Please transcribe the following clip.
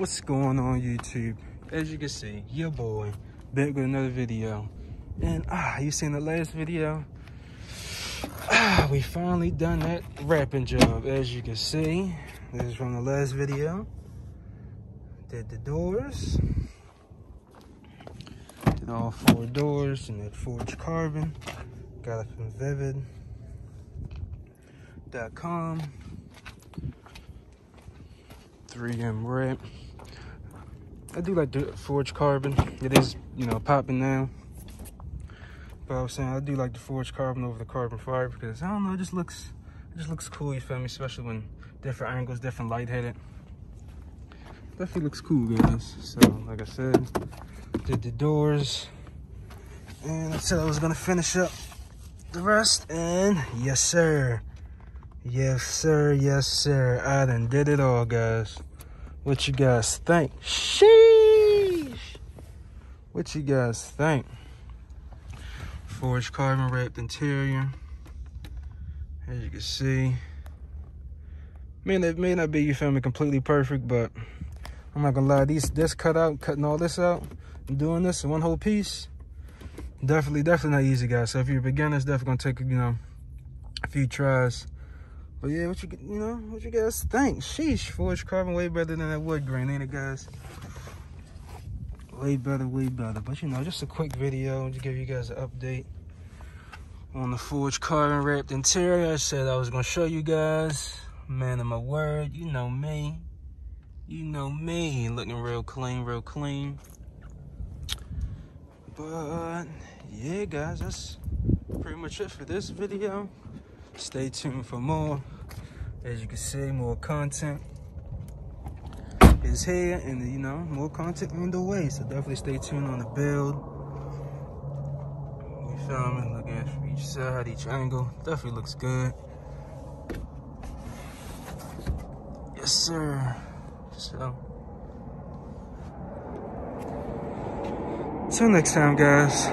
What's going on YouTube? As you can see, your boy back with another video. And you seen the last video? We finally done that wrapping job. As you can see, this is from the last video. Did the doors, did all 4 doors in that forged carbon. Got it from Vvivid.com. 3M wrap. I do like the forged carbon. It is, you know, popping now. But I was saying I do like the forged carbon over the carbon fiber because I don't know, it just looks cool, you feel me? Especially when different angles, different light headed. Definitely looks cool, guys. So like I said, did the doors. And I said I was gonna finish up the rest, and yes sir. Yes sir, yes sir. I done did it all, guys. What you guys think? Sheesh! What you guys think? Forged carbon wrapped interior. As you can see. It may not be, you feel me, completely perfect, but I'm not gonna lie, this cutting all this out and doing this in one whole piece, definitely not easy, guys. So if you're a beginner, it's definitely gonna take, you know, a few tries. But yeah, what you guys think? Sheesh, forged carbon way better than that wood grain, ain't it, guys? Way better, way better. But you know, just a quick video to give you guys an update on the forged carbon wrapped interior. I said I was gonna show you guys. Man of my word, you know me. You know me, looking real clean, real clean. But yeah, guys, that's pretty much it for this video. Stay tuned for more. As you can see, more content is here, and you know, more content on the way. So definitely stay tuned on the build. You feel me? Looking at each side, each angle. Definitely looks good. Yes, sir. So, till next time, guys.